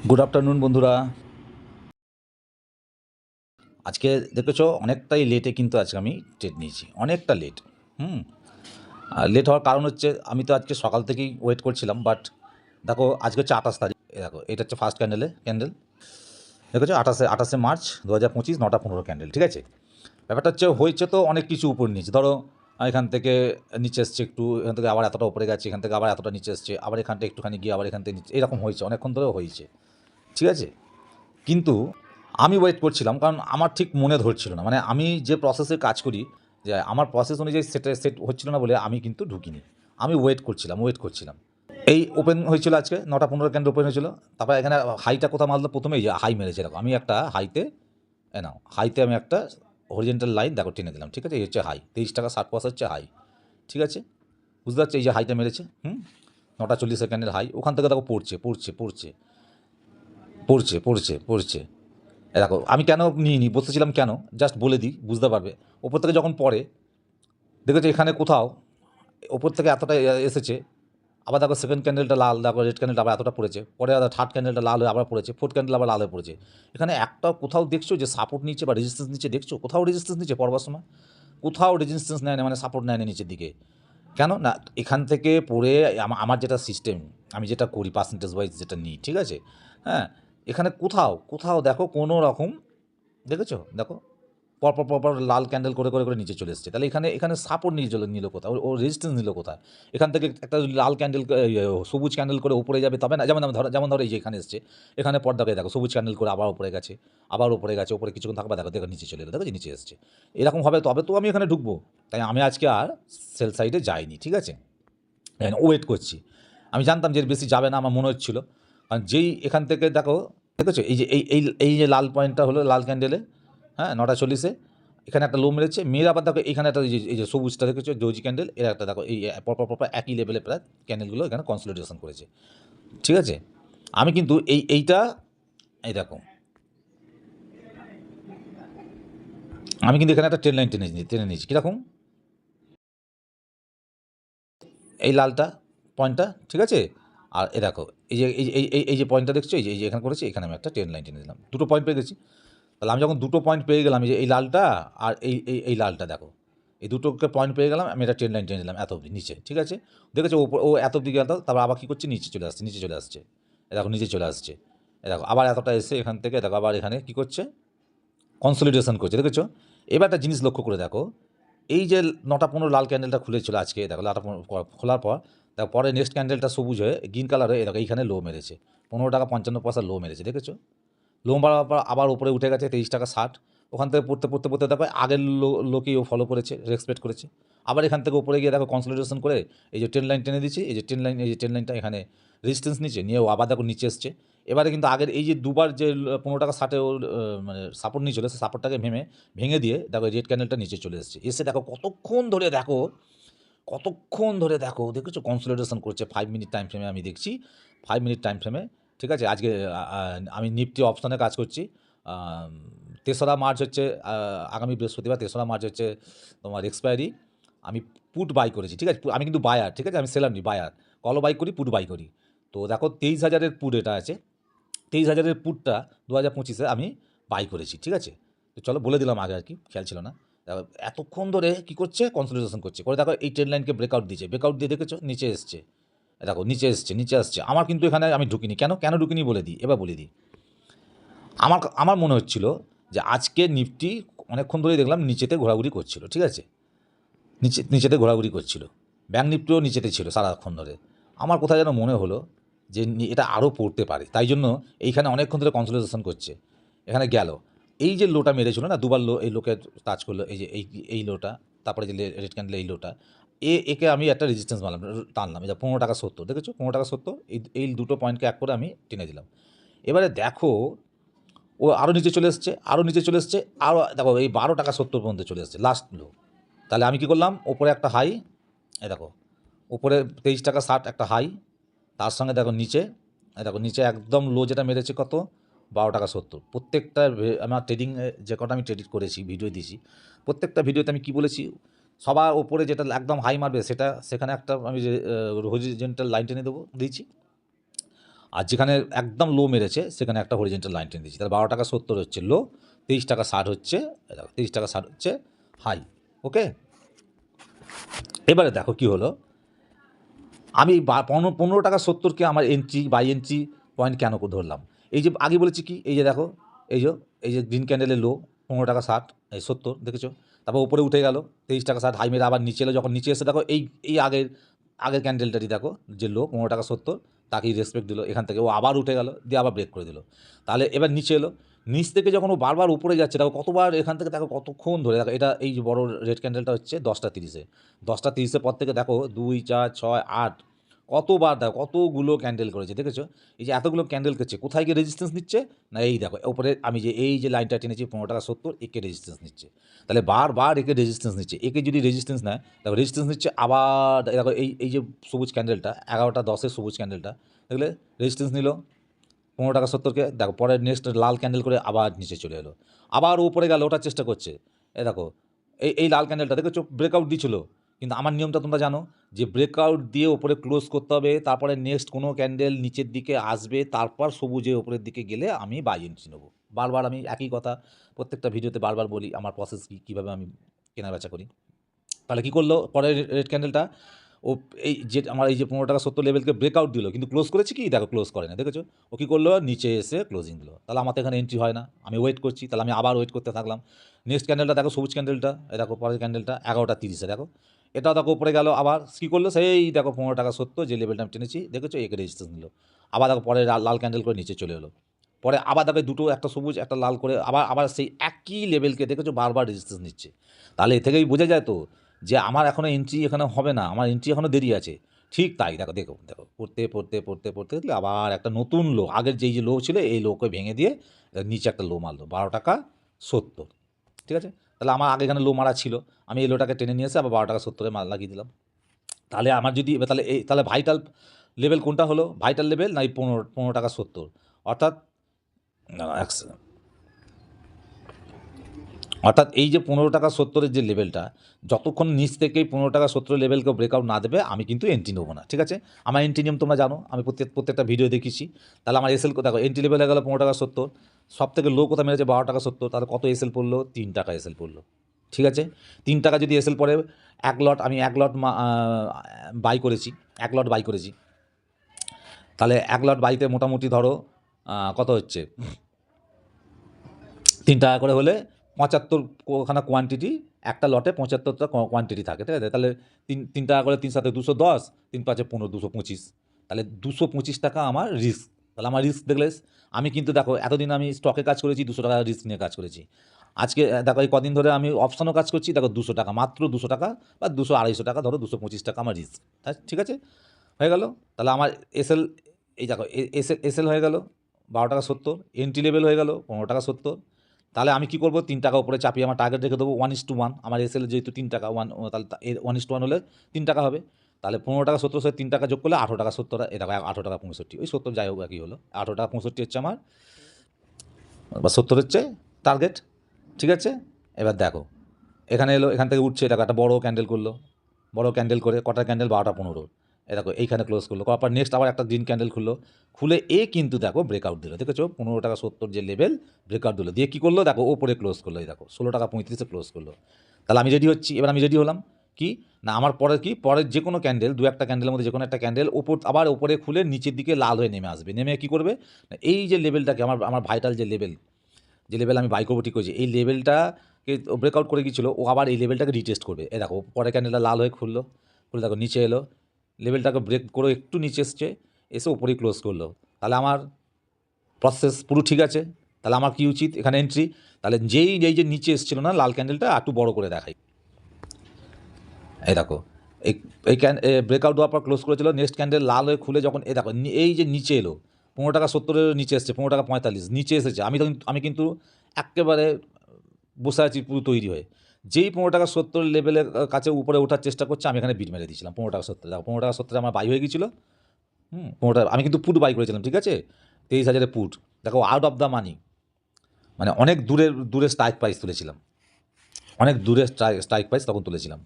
Good afternoon বন্ধুরা। আজকে দেখেছো অনেকটাই লেটে কিন্তু আজকে আমি ট্রেড নিয়েছি, অনেকটা লেট। হুম আর লেট হওয়ার কারণ হচ্ছে আমি তো আজকে সকাল থেকেই ওয়েট করছিলাম, বাট দেখো আজকে হচ্ছে 28 তারিখ। দেখো এটা হচ্ছে ফার্স্ট ক্যান্ডেল দেখেছো, 28শে মার্চ 2025, 9টা 15 ক্যান্ডেল। ঠিক আছে, ব্যাপারটা হচ্ছে হয়েছে তো অনেক কিছু উপর নিচে। ধরো এখান থেকে নিচে এসছে একটু, এখান থেকে আবার এতটা উপরে গেছে, এখান থেকে আবার এতটা নিচে এসছে, আবার এখানটা একটুখানি গিয়ে আবার এখান থেকে নিচে, এরকম হয়েছে, অনেকক্ষণ ধরেও হয়েছে। ঠিক আছে, কিন্তু আমি ওয়েট করছিলাম কারণ আমার ঠিক মনে ধরছিল না, মানে আমি যে প্রসেসে কাজ করি, যে আমার প্রসেস অনুযায়ী সেট হচ্ছিল না বলে আমি কিন্তু ঢুকিনি। আমি ওয়েট করছিলাম। এই ওপেন হয়েছিল আজকে 9টা 15 ক্যান্ডেল ওপেন হয়েছিল। তারপর এখানে হাইটা কোথাও মারলো, প্রথমেই যে হাই মেরেছে এরকম, আমি একটা হাইতে হাইতে আমি একটা হরিজেন্টাল লাইন দেখো টেনে দিলাম। ঠিক আছে, এই হচ্ছে হাই, 23 টাকা 60 পয়সা হচ্ছে হাই। ঠিক আছে, বুঝতে পারছি, এই যে হাইটা মেরেছে 9টা 40 সেকেন্ডের হাই, ওখান থেকে দেখো পড়ছে। দেখো আমি কেন নিইনি, বসেছিলাম কেন, জাস্ট বলে দিই, বুঝতে পারবে। ওপর থেকে যখন পড়ে দেখেছো এখানে কোথাও ওপর থেকে এতটা এসেছে, আবার দেখো সেকেন্ড ক্যান্ডেলটা লাল, দেখো রেড ক্যান্ডেলটা আবার এতটা পড়েছে, পরে আবার থার্ড ক্যান্ডেলটা লাল হয়ে আবার পড়েছে, ফোর্থ ক্যান্ডেল আবার লাল হয়ে পড়েছে। এখানে একটা কোথাও দেখছো যে সাপোর্ট নিচ্ছে বা রেজিস্ট্যান্স নিচ্ছে, দেখছো কোথাও রেজিস্ট্যান্স নিচ্ছে পড়বার সময়, কোথাও রেজিস্ট্যান্স নেয় না, মানে সাপোর্ট নেয় না নিচের দিকে। কেন না, এখান থেকে পড়ে আমার যেটা সিস্টেম, আমি যেটা করি পার্সেন্টেজ ওয়াইজ যেটা নিই, ঠিক আছে, হ্যাঁ, এখানে কোথাও দেখো কোনো রকম, দেখেছো, দেখো পরপর লাল ক্যান্ডেল করে নিচে চলে এসছে। তাহলে এখানে সাপোর্ট নিল কোথায়, ও রেজিস্ট্যান্স নিল কোথায়? এখান থেকে একটা লাল ক্যান্ডেল, সবুজ ক্যান্ডেল করে উপরে যাবে তবে না, যেমন ধরো এই যে এখানে এসছে, এখানে পর্দাকে দেখো সবুজ ক্যান্ডেল করে আবার উপরে গেছে, উপরে কিছুক্ষণ থাকবে, দেখো নিচে চলে এলো, দেখো যে নিচে এসছে। এরকম হবে তবে তো আমি এখানে ঢুকবো। তাই আমি আজকে আর সেল সাইডে যাইনি। ঠিক আছে, ওয়েট করছি। আমি জানতাম যে এর বেশি যাবে না, আমার মনে হচ্ছিল। কারণ যেই এখান থেকে দেখেছো এই যে এই যে লাল পয়েন্টটা হলো লাল ক্যান্ডেলে, 9টা 40-এ এখানে একটা লো মেরেছে, মেয়ের আবার দেখো এখানে একটা এই যে সবুজটা দেখেছো ডোজি ক্যান্ডেল, এর একটা দেখো এই পরপর একই লেভেলে প্রায় ক্যান্ডেলগুলো এখানে কনসলিডেশন করেছে। ঠিক আছে, আমি কিন্তু এইটা এই দেখো, আমি কিন্তু এখানে একটা ট্রেন লাইন টেনে নিয়েছি কীরকম, এই লালটা পয়েন্টটা। ঠিক আছে, আর এ দেখো এই যে পয়েন্টটা দেখছো, এই যে এখানে করেছি, এখানে আমি একটা ট্রেন লাইন টেনে দিলাম, দুটো পয়েন্ট পেয়ে গেছি। তাহলে আমি যখন দুটো পয়েন্ট পেয়ে গেলাম, এই যে এই লালটা আর এই লালটা দেখো, এই দুটোকে পয়েন্ট পেয়ে গেলাম, আমি একটা ট্রেন লাইন টেনে দিলাম এত অবধি নিচে। ঠিক আছে, দেখেছো ও এত অবধি গেল, তারপর আবার কী করছে, নিচে চলে আসছে। এ দেখো নিচে চলে আসছে, এ দেখো আবার এতটা এসে এখান থেকে দেখো আবার এখানে কী করছে, কনসলিডেশন করছে। দেখেছো, এবার একটা জিনিস লক্ষ্য করে দেখো, এই যে 9টা 15 লাল ক্যান্ডেলটা খুলেছিল আজকে, দেখো 9টা 15 খোলার পর দেখো পরে নেক্সট ক্যান্ডেলটা সবুজ হয়ে গ্রিন কালার হয়ে দেখো এইখানে লো মেরেছে, 15 টাকা 55 পয়সা লো মেরেছে। দেখেছো, লো মারার পর আবার উপরে উঠে গেছে 23 টাকা 60, ওখান থেকে পড়তে দেখো আগের লোকেই ও ফলো করেছে, রেসপেক্ট করেছে। আবার এখান থেকে উপরে গিয়ে দেখো কনসলিডেশন করে এই যে ট্রেন লাইন টেনে দিচ্ছে, এই যে ট্রেন লাইনটা এখানে রেজিস্ট্যান্স নিচে নিয়ে ও আবার দেখো নিচে এসছে। এবারে কিন্তু আগের এই যে দুবার যে 15 টাকা 60-এ ওর মানে সাপোর্ট নিয়ে চলে, সে সাপোর্টটাকে ভেঙে দিয়ে দেখো রেড ক্যান্ডেলটা নিচে চলে এসছে। এসে দেখো কতক্ষণ ধরে দেখো দেখেছো কনসলিডেশন করছে 5 মিনিট টাইম ফ্রেমে, আমি দেখছি 5 মিনিট টাইম ফ্রেমে। ঠিক আছে, আজকে আমি নিফটি অপশনে কাজ করছি। 3রা মার্চ হচ্ছে আগামী বৃহস্পতিবার, 3রা মার্চ হচ্ছে তোমার এক্সপায়ারি। আমি পুট বাই করেছি। ঠিক আছে, আমি কিন্তু বায়ার। ঠিক আছে, আমি সেলার নি, বায়ার। কলও বাই করি, পুট বাই করি। তো দেখো 23,000-এর পুট এটা আছে, 23,000-এর পুটটা 2025-এ আমি বাই করেছি। ঠিক আছে, তো চলো বলে দিলাম আগে, আর কি খেয়াল ছিল না। দেখো এতক্ষণ ধরে কী করছে, কনসলিডেশন করছে করে দেখো এই ট্রেন লাইনকে ব্রেকআউট দিয়ে দেখেছো নিচে এসছে। দেখো নিচে আসছে। আমার কিন্তু এখানে আমি ঢুকিনি, কেন ঢুকিনি বলে দিই, এবার বলে দিই। আমার মনে হচ্ছিল যে আজকে নিফটি অনেকক্ষণ ধরেই দেখলাম নিচেতে ঘোরাঘুরি করছিল। ঠিক আছে, নিচেতে ঘোরাঘুরি করছিল, ব্যাঙ্ক নিফটিও নিচেতে ছিল সারাক্ষণ ধরে। আমার কোথায় যেন মনে হলো যে এটা আরও পড়তে পারে, তাই জন্য এইখানে অনেকক্ষণ ধরে কনসলিডেশন করছে। এখানে গেল, এই যে লোটা মেরেছিল না, দুবার লো, এই লোকে টাচ করলো, এই যে এই লোটা, তারপরে যে রেড ক্যান্ডেল এই লোটা, একে আমি একটা রেজিস্ট্যান্স মারলাম, টানলাম, এই যে 15 টাকা 70, দেখেছো 15 টাকা 70, এই দুটো পয়েন্টকে এক করে আমি টেনে দিলাম। এবারে দেখো ও আরও নিচে চলে এসছে, আরও দেখো এই 12 টাকা 70 পর্যন্ত চলে এসছে লাস্ট লো। তাহলে আমি কী করলাম, ওপরে একটা হাই, দেখো উপরে 23 টাকা 60 একটা হাই, তার সঙ্গে দেখো নিচে একদম লো যেটা মেরেছে কত, 12 টাকা 70। প্রত্যেকটা আমার ট্রেডিং যে কটা আমি ট্রেডিং করেছি, ভিডিও দিয়েছি, প্রত্যেকটা ভিডিওতে আমি কী বলেছি, সবার ওপরে যেটা একদম হাই মারবে সেখানে একটা আমি হরিজন্টাল লাইন টেনে দিয়েছি। আর যেখানে একদম লো মেরেছে সেখানে একটা হরিজেন্টাল লাইন টেনে দিয়েছি। তাহলে 12 টাকা 70 হচ্ছে লো, 23 টাকা 60 হচ্ছে, 23 টাকা 60 হচ্ছে হাই। ওকে, এবারে দেখো কি হলো, আমি 15 টাকা 70কে আমার এন্ট্রি বাই এন্ট্রি পয়েন্ট কেন ধরলাম? এই যে আগে বলেছি কি, এই যে দেখো, এই যে এই যে গ্রিন ক্যান্ডেলের লো 15 টাকা 60, এই 70 দেখেছো, তারপর উপরে উঠে গেল 23 টাকা 60, হাই মেরে আবার নিচে এলো, যখন নিচে এসে দেখো এই আগের ক্যান্ডেলটারই দেখো যে লো 15 টাকা 70, তাকেই রেসপেক্ট দিল, এখান থেকে ও আবার উঠে গেল, দিয়ে আবার ব্রেক করে দিল। তাহলে এবার নিচে এলো, নিচ থেকে যখন ও বারবার উপরে যাচ্ছে দেখো কতবার, এখান থেকে দেখো কতক্ষণ ধরে, দেখো এটা এই যে বড় রেড ক্যান্ডেলটা হচ্ছে 10টা 30-এ, 10টা 30-এর পর থেকে দেখো 2 4 6 8 কতবার, দেখো কতগুলো ক্যান্ডেল করেছে দেখেছো। এই যে এতগুলো ক্যান্ডেল করছে, কোথায় গিয়ে রেজিস্ট্যান্স নিচ্ছে না, এই দেখো উপরে আমি যে এই যে লাইনটা টেনেছি 15 টাকা 70, একে রেজিস্ট্যান্স নিচ্ছে। তাহলে বারবার একে রেজিস্ট্যান্স নিচ্ছে, একে যদি রেজিস্ট্যান্স নেয়, দেখো রেজিস্ট্যান্স নিচ্ছে আবার, দেখো এই যে সবুজ ক্যান্ডেলটা 11টা 10-এর সবুজ ক্যান্ডেলটা দেখলে রেজিস্ট্যান্স নিল 15 টাকা 70কে, দেখো পরে নেক্সট লাল ক্যান্ডেল করে আবার নিচে চলে এলো, আবার উপরে গেল, ওঠার চেষ্টা করছে। দেখো এই লাল ক্যান্ডেলটা দেখেছো ব্রেকআউট দিচ্ছিল, কিন্তু আমার নিয়মটা তোমরা জানো যে ব্রেকআউট দিয়ে ওপরে ক্লোজ করতে হবে, তারপরে নেক্সট কোনো ক্যান্ডেল নিচের দিকে আসবে, তারপর সবুজে ওপরের দিকে গেলে আমি বাই এন্ট্রি নেবো। বারবার আমি একই কথা প্রত্যেকটা ভিডিওতে বারবার বলি, আমার প্রসেস কীভাবে আমি কেনাবেচা করি। তাহলে কী করলো পরে রেড ক্যান্ডেলটা, ও এই যে আমার এই যে 15 টাকা 70 লেভেলকে ব্রেকআউট দিল, কিন্তু ক্লোজ করেছে কি, দেখো ক্লোজ করে না দেখেছো, ও কী করলো নিচে এসে ক্লোজিং দিল। তাহলে আমার তো এখানে এন্ট্রি হয় না, আমি ওয়েট করছি, তাহলে আমি আবার ওয়েট করতে থাকলাম। নেক্সট ক্যান্ডেলটা দেখো সবুজ ক্যান্ডেলটা, দেখো পরের ক্যান্ডেলটা 11টা 30-এ দেখো, এটাও দেখো উপরে গেল, আবার কী করলো সেই দেখো 15 টাকা 70 যে লেভেলটা আমি টেনেছি দেখেছো, একে রেজিস্ট্যান্স নিল, আবার দেখো পরে লাল ক্যান্ডেল করে নিচে চলে এলো, পরে আবার দেখো দুটো, একটা সবুজ একটা লাল করে আবার আবার সেই একই লেভেলকে দেখেছো বারবার রেজিস্ট্যান্স নিচ্ছে। তাহলে এ থেকেই বোঝা যায় তো যে আমার এখনও এন্ট্রি এখানে হবে না, আমার এন্ট্রি এখনও দেরি আছে। ঠিক তাই, দেখো দেখো দেখো পড়তে পড়তে পড়তে পড়তে দেখলে আবার একটা নতুন লো, আগের যেই যে লো ছিল এই লোকে ভেঙে দিয়ে নিচে একটা লো মারলো 12 টাকা 70, ঠিক আছে। তাহলে আমার আগে এখানে লো মারা ছিল, আমি এই লোটাকে টেনে নিয়ে এসে আবার 12 টাকা 70-এ মাল লাগিয়ে দিলাম। তাহলে আমার যদি তাহলে ভাইটাল লেভেল কোনটা হলো, ভাইটাল লেভেল না এই 15 টাকা 70, অর্থাৎ অর্থাৎ এই যে 15 টাকা 70-এর যে লেভেলটা, যতক্ষণ নিচ থেকেই 15 টাকা 70 লেভেলকে ব্রেকআউট না দেবে আমি কিন্তু এন্ট্রি নেবো না, ঠিক আছে। আমার এন্ট্রি নিয়ম তোমরা জানো, আমি প্রত্যেকটা ভিডিও দেখিয়েছি। তাহলে আমার এসএল দেখো, এন্ট্রি লেভেল হয়ে গেলো 15 টাকা 70, সব থেকে লো কোথায় মেরেছে 12 টাকা 70, তাহলে কত এসএল পড়লো, 3 টাকা এসএল পড়লো, ঠিক আছে। 3 টাকা যদি এসএল পড়ে, আমি এক লট বাই করেছি, তাহলে এক লট বাইতে মোটামুটি ধরো কত হচ্ছে, 3 টাকা করে হলে 75 ওখানে কোয়ান্টিটি, একটা লটে 75টা কোয়ান্টিটি থাকে, ঠিক আছে। তাহলে 3 টাকা করে, 3 7 210, 3 5 15 225, তাহলে 225 টাকা আমার রিস্ক। তাহলে আমার রিস্ক দেখলে, আমি কিন্তু দেখো এতদিন আমি স্টকে কাজ করেছি 200 টাকা রিস্ক নিয়ে কাজ করেছি, আজকে দেখো এই কদিন ধরে আমি অপশনও কাজ করছি, দেখো 200 টাকা, মাত্র 200 টাকা বা 200 250 টাকা, ধরো 225 টাকা আমার রিস্ক, ঠিক আছে, হয়ে গেল। তাহলে আমার এসএল, এই দেখো এসএল হয়ে গেল 12 টাকা 70, এন্ট্রি লেভেল হয়ে গেল 15 টাকা 70। তাহলে আমি কী করবো, 3 টাকা উপরে চাপিয়ে আমার টার্গেট রেখে দেবো 1:1, আমার এসএল যেহেতু 3 টাকা, তাহলে 1:1 হলে 3 টাকা হবে। তাহলে 15 টাকা 70 সাথে 3 টাকা যোগ করলে 18 টাকা 70, এটা 18 টাকা 65, ওই 70 যাই হোক একই হলো, 18 টাকা 65 হচ্ছে আমার, বা 70 হচ্ছে টার্গেট, ঠিক আছে। এবার দেখো এখানে এলো, এখান থেকে উঠছে, দেখো একটা বড় ক্যান্ডেল করলো, বড় ক্যান্ডেল করে কটার ক্যান্ডেল 12টা 15, দেখো এইখানে ক্লোজ করলো, তারপর নেক্সট আবার একটা গ্রিন ক্যান্ডেল খুলে কিন্তু দেখো ব্রেকআউট দিল, দেখেছো 15 টাকা 70 যে লেভেল ব্রেকআউট দিল, দিয়ে কী করলো দেখো ওপরে ক্লোজ করলো, এই দেখো 16 টাকা 35-এ ক্লোজ করলো। তাহলে আমি রেডি হচ্ছি, এবার আমি রেডি হলাম কি না, আমার পরের যে কোনো ক্যান্ডেল, দু একটা ক্যান্ডেলের মধ্যে যে কোনো একটা ক্যান্ডেল আবার ওপরে খুলে নিচের দিকে লাল হয়ে নেমে আসবে, নেমে কী করবে না, এই যে লেভেলটাকে আমার ভাইটাল যে লেভেল আমি বাই করবো ঠিক করেছি, এই লেভেলটাকে ব্রেকআউট করে গিয়েছিলো, ও আবার এই লেভেলটাকে রিটেস্ট করবে। দেখো পরে ক্যান্ডেলটা লাল হয়ে খুলে দেখো নিচে এলো, লেভেলটাকে ব্রেক করে একটু নিচে এসে উপরেই ক্লোজ করলো। তাহলে আমার প্রসেস পুরো ঠিক আছে। তাহলে আমার কী উচিত, এখানে এন্ট্রি, তাহলে এই যে নিচে এসেছিলো না লাল ক্যান্ডেলটা, একটু বড় করে দেখাই, এই দেখো এই ব্রেকআউট দেওয়ার পর ক্লোজ করেছিল, নেক্সট ক্যান্ডেল লাল হয়ে খুলে যখন দেখো এই যে নিচে এলো 15 টাকা 70-এর নিচে এসছে, 15 টাকা 45 নিচে এসেছে, আমি কিন্তু একেবারে বসে আছি পুরো তৈরি হয়ে, যেই 15 টাকা 70 লেভেলের কাছে উপরে ওঠার চেষ্টা করছে, আমি এখানে বিট মেরে দিয়েছিলাম 15 টাকা 70, দেখো 15 টাকা 70 আমার বাই হয়ে গিয়েছিলো, 15 আমি কিন্তু পুট বাই করেছিলাম, ঠিক আছে, 23,000-এ পুট, দেখো আউট অফ দ্য মানি, মানে অনেক দূরে স্ট্রাইক প্রাইস তুলেছিলাম, অনেক দূরে স্ট্রাইক প্রাইস তখন তুলেছিলাম।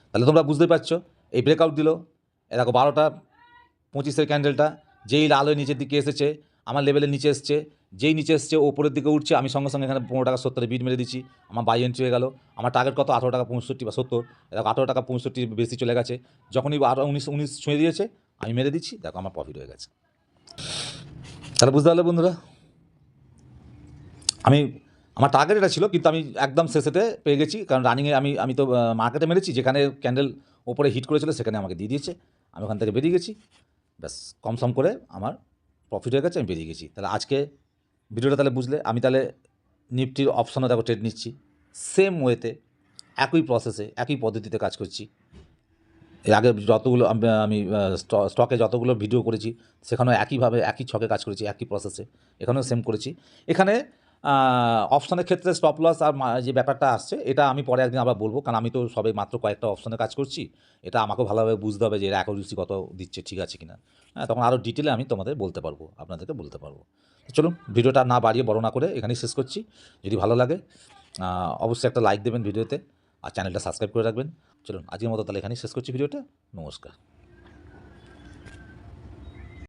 তাহলে তোমরা বুঝতেই পারছো, এই ব্রেকআউট দিল, দেখো 12টা 25-এর ক্যান্ডেলটা, যেই লাল হয়ে নিচের দিকে এসেছে আমার লেভেলের নিচে এসছে, যেই নিচে এসছে ওপরের দিকে উঠছে, আমি সঙ্গে সঙ্গে এখানে 15 টাকা 70 বিট মেরে দিচ্ছি, আমার বাই এন্ট্রি হয়ে গেল। আমার টার্গেট কত 18 টাকা 65 বা 70, দেখো 18 টাকা 65 বেশি চলে গেছে, যখনই 19 ছুঁয়ে দিয়েছে আমি মেরে দিচ্ছি, দেখো আমার প্রফিট হয়ে গেছে। তাহলে বুঝতে পারলে বন্ধুরা, আমার টার্গেট এটা ছিল, কিন্তু আমি একদম শেষেতে পেয়ে গেছি, কারণ রানিংয়ে আমি তো মার্কেটে মেরেছি, যেখানে ক্যান্ডেল ওপরে হিট করেছিল সেখানে আমাকে দিয়ে দিয়েছে, আমি ওখান থেকে বেরিয়ে গেছি, ব্যাস কম সম করে আমার প্রফিট হয়ে গেছে, আমি বেরিয়ে গেছি। তাহলে আজকে ভিডিওটা তাহলে বুঝলে, আমি তাহলে নিফটির অপশনে দেখো ট্রেড নিচ্ছি, সেম ওয়েতে, একই প্রসেসে, একই পদ্ধতিতে কাজ করছি। এর আগে যতগুলো আমি স্টকে যতগুলো ভিডিও করেছি সেখানেও একইভাবে একই ছকে কাজ করেছি, একই প্রসেসে, এখানেও সেম করেছি। এখানে অপশনের ক্ষেত্রে স্টপ লস আর যে ব্যাপারটা আসছে, এটা আমি পরে একদিন আবার বলবো, কারণ আমি তো সবে মাত্র কয়েকটা অপশনে কাজ করছি, এটা আমাকেও ভালোভাবে বুঝতে হবে যে এর অ্যাকুরেসি কত দিচ্ছে, ঠিক আছে কিনা। হ্যাঁ, তখন আরও ডিটেলে আমি তোমাদের বলতে পারবো, আপনাদেরকে বলতে পারবো। চলুন, ভিডিওটা না বাড়িয়ে বড় না করে এখানেই শেষ করছি। যদি ভালো লাগে অবশ্যই একটা লাইক দেবেন ভিডিওতে, আর চ্যানেলটা সাবস্ক্রাইব করে রাখবেন। চলুন, আজকের মতো তাহলে এখানেই শেষ করছি ভিডিওটা। নমস্কার।